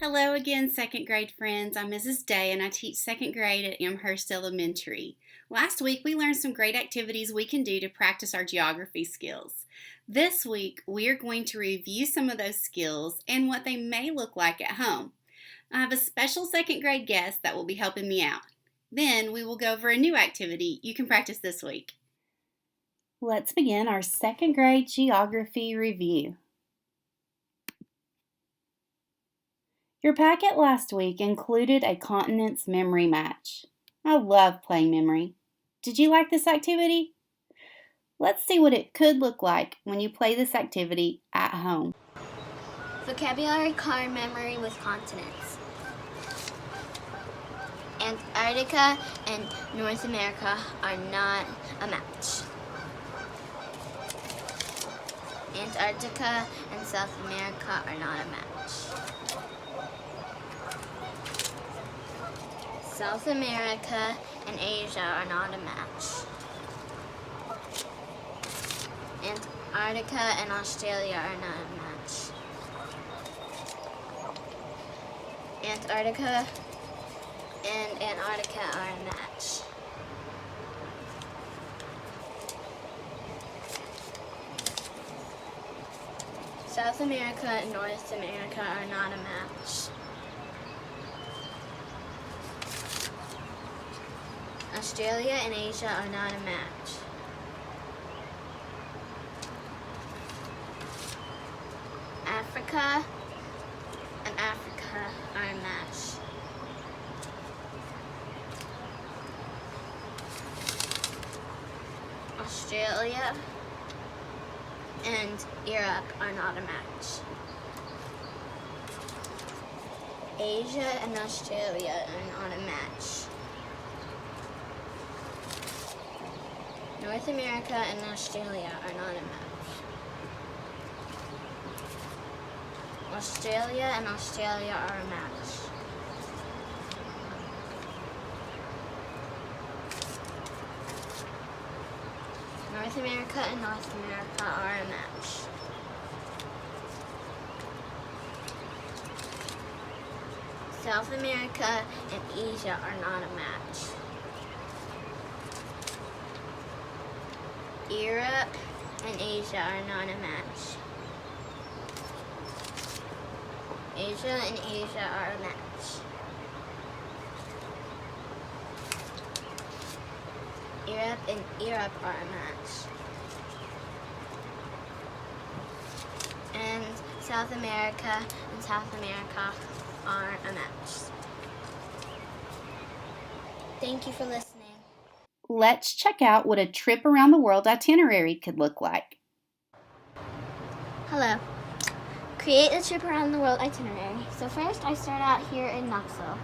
Hello again, second grade friends. I'm Mrs. Day and I teach second grade at Amherst Elementary. Last week we learned some great activities we can do to practice our geography skills. This week we are going to review some of those skills and what they may look like at home. I have a special second grade guest that will be helping me out. Then we will go over a new activity you can practice this week. Let's begin our second grade geography review. Your packet last week included a continents memory match. I love playing memory. Did you like this activity? Let's see what it could look like when you play this activity at home. Vocabulary card memory with continents. Antarctica and North America are not a match. Antarctica and South America are not a match. South America and Asia are not a match. Antarctica and Australia are not a match. Antarctica and Antarctica are a match. South America and North America are not a match. Australia and Asia are not a match. Africa and Africa are a match. Australia and Europe are not a match. Asia and Australia are not a match. North America and Australia are not a match. Australia and Australia are a match. North America and North America are a match. South America and Asia are not a match. Europe and Asia are not a match. Asia and Asia are a match. Europe and Europe are a match. And South America and South America are a match. Thank you for listening. Let's check out what a trip around the world itinerary could look like. Hello. Create a trip around the world itinerary. So first I start out here in Knoxville,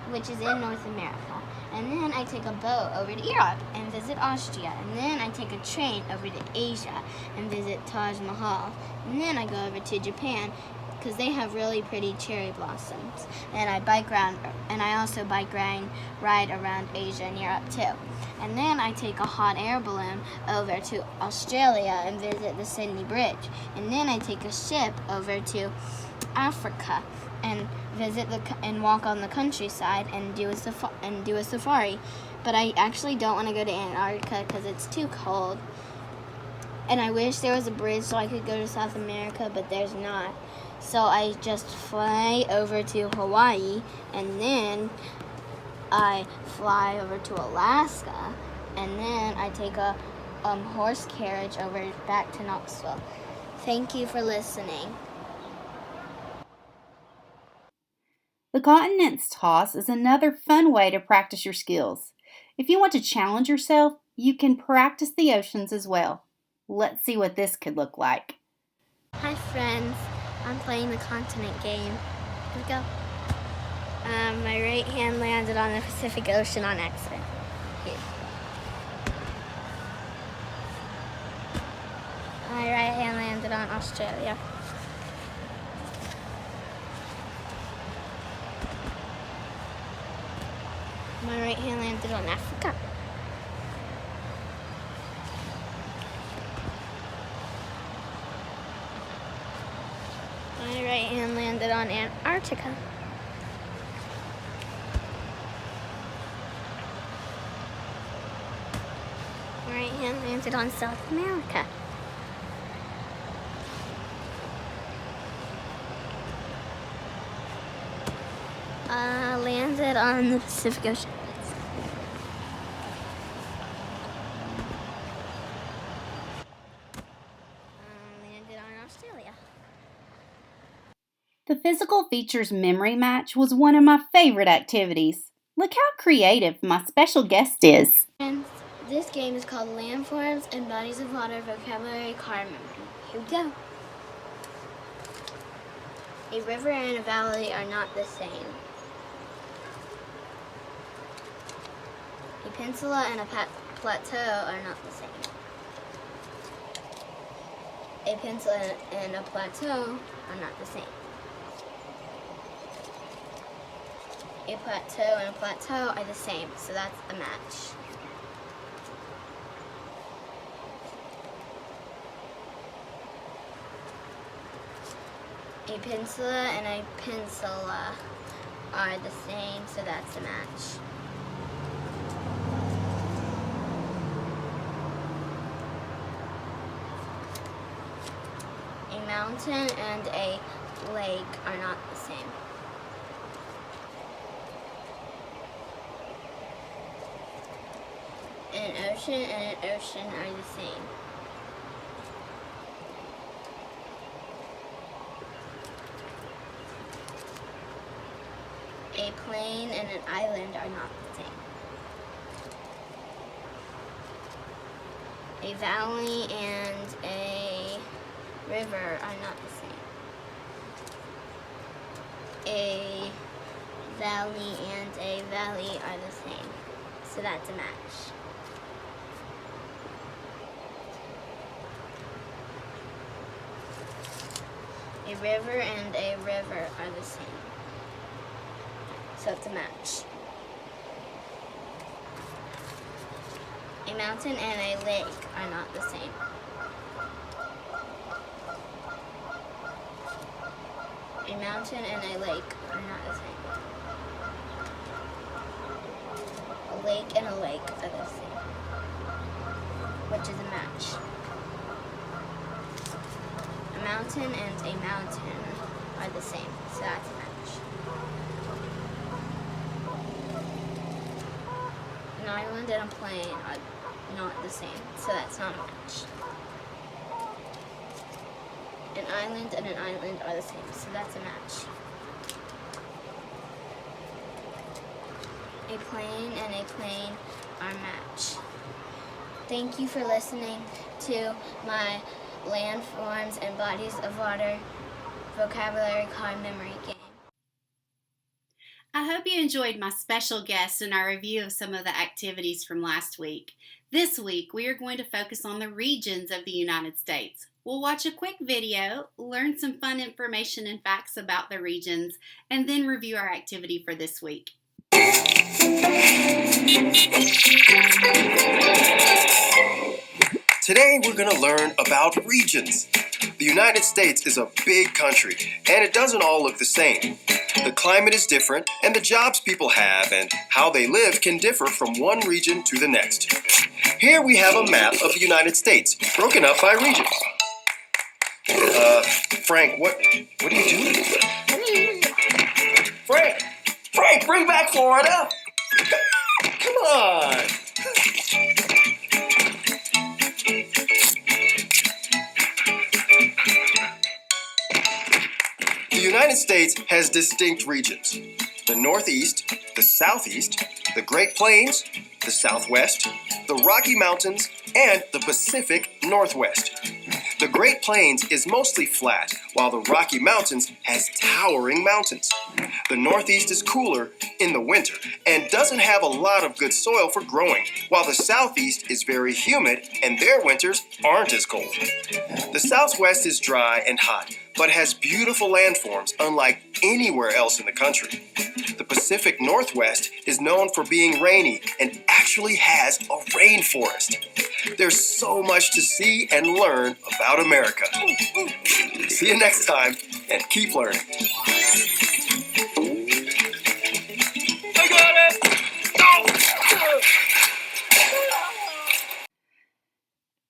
which is in North America. And then I take a boat over to Europe and visit Austria. And then I take a train over to Asia and visit Taj Mahal. And then I go over to Japan because they have really pretty cherry blossoms. And I bike around, and I also ride around Asia and Europe too. And then I take a hot air balloon over to Australia and visit the Sydney Bridge. And then I take a ship over to Africa and and walk on the countryside and do a safari. But I actually don't want to go to Antarctica because it's too cold. And I wish there was a bridge so I could go to South America, but there's not. So I just fly over to Hawaii, and then I fly over to Alaska, and then I take a horse carriage over back to Knoxville. Thank you for listening. The continents toss is another fun way to practice your skills. If you want to challenge yourself, you can practice the oceans as well. Let's see what this could look like. Hi friends, I'm playing the continent game. Here we go. My right hand landed on the Pacific Ocean on accident. Here. My right hand landed on Australia. My right hand landed on Africa. My right hand landed on Antarctica. My right hand landed on South America. Landed on the Pacific Ocean. Landed on Australia. The physical features memory match was one of my favorite activities. Look how creative my special guest is. Friends, this game is called Landforms and Bodies of Water Vocabulary Card Memory. Here we go. A river and a valley are not the same. A peninsula and a plateau are not the same. A peninsula and a plateau are not the same. A plateau and a plateau are the same, so that's a match. A peninsula and a peninsula are the same, so that's a match. A mountain and a lake are not the same. An ocean and an ocean are the same. A plain and an island are not the same. A valley and a river are not the same. A valley and a valley are the same, so that's a match. A river and a river are the same, so it's a match. A mountain and a lake are not the same. A mountain and a lake are not the same. A lake and a lake are the same, which is a match. A mountain and a mountain are the same, so that's a match. An island and a plain are not the same, so that's not a match. An island and an island are the same, so that's a match. A plain and a plain are a match. Thank you for listening to my Landforms and Bodies of Water vocabulary card memory game. I hope you enjoyed my special guest and our review of some of the activities from last week. This week, we are going to focus on the regions of the United States. We'll watch a quick video, learn some fun information and facts about the regions, and then review our activity for this week. Today we're going to learn about regions. The United States is a big country, and it doesn't all look the same. The climate is different, and the jobs people have and how they live can differ from one region to the next. Here we have a map of the United States, broken up by regions. Frank, what are you doing? Frank, bring back Florida! Come on! The United States has distinct regions: the Northeast, the Southeast, the Great Plains, the Southwest, the Rocky Mountains, and the Pacific Northwest. The Great Plains is mostly flat, while the Rocky Mountains has towering mountains. The Northeast is cooler in the winter and doesn't have a lot of good soil for growing, while the Southeast is very humid and their winters aren't as cold. The Southwest is dry and hot, but has beautiful landforms unlike anywhere else in the country. The Pacific Northwest is known for being rainy and actually has a rainforest. There's so much to see and learn about America. See you next time. and keep learning. I got it! No!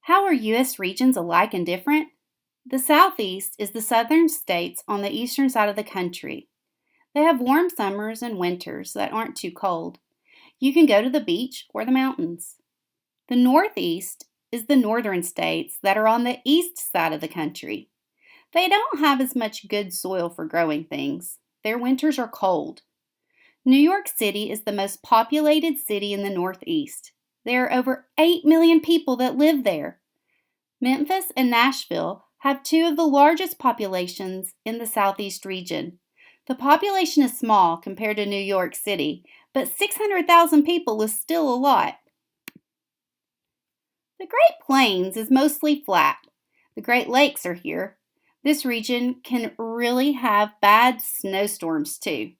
How are U.S. regions alike and different? The Southeast is the southern states on the eastern side of the country. They have warm summers and winters that aren't too cold. You can go to the beach or the mountains. The Northeast is the northern states that are on the east side of the country. They don't have as much good soil for growing things. Their winters are cold. New York City is the most populated city in the Northeast. There are over 8 million people that live there. Memphis and Nashville have two of the largest populations in the Southeast region. The population is small compared to New York City, but 600,000 people is still a lot. The Great Plains is mostly flat. The Great Lakes are here. This region can really have bad snowstorms too.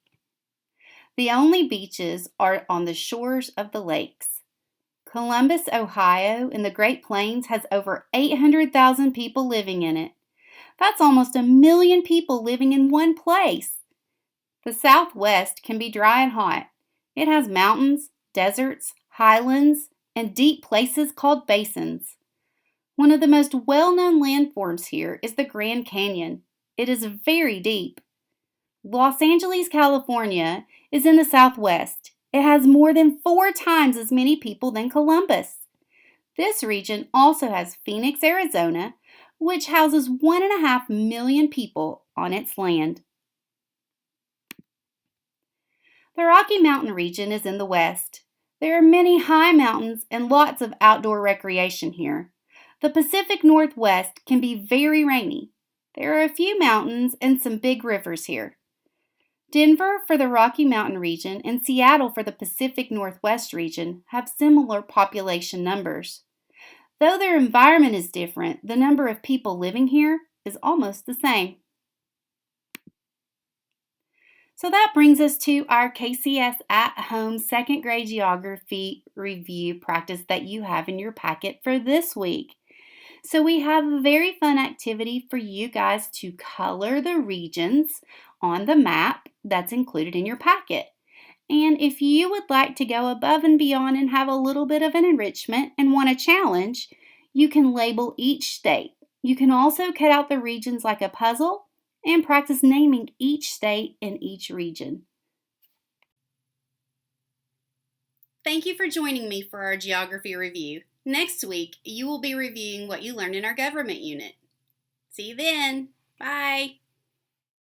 The only beaches are on the shores of the lakes. Columbus, Ohio, in the Great Plains has over 800,000 people living in it. That's almost 1 million people living in one place. The Southwest can be dry and hot. It has mountains, deserts, highlands, and deep places called basins. One of the most well-known landforms here is the Grand Canyon. It is very deep. Los Angeles, California is in the Southwest. It has more than 4 times as many people than Columbus. This region also has Phoenix, Arizona, which houses 1.5 million people on its land. The Rocky Mountain region is in the west. There are many high mountains and lots of outdoor recreation here. The Pacific Northwest can be very rainy. There are a few mountains and some big rivers here. Denver for the Rocky Mountain region and Seattle for the Pacific Northwest region have similar population numbers. Though their environment is different, the number of people living here is almost the same. So that brings us to our KCS at-home second grade geography review practice that you have in your packet for this week. So we have a very fun activity for you guys to color the regions on the map that's included in your packet. And if you would like to go above and beyond and have a little bit of an enrichment and want a challenge, you can label each state. You can also cut out the regions like a puzzle and practice naming each state in each region. Thank you for joining me for our geography review. Next week, you will be reviewing what you learned in our government unit. See you then. Bye.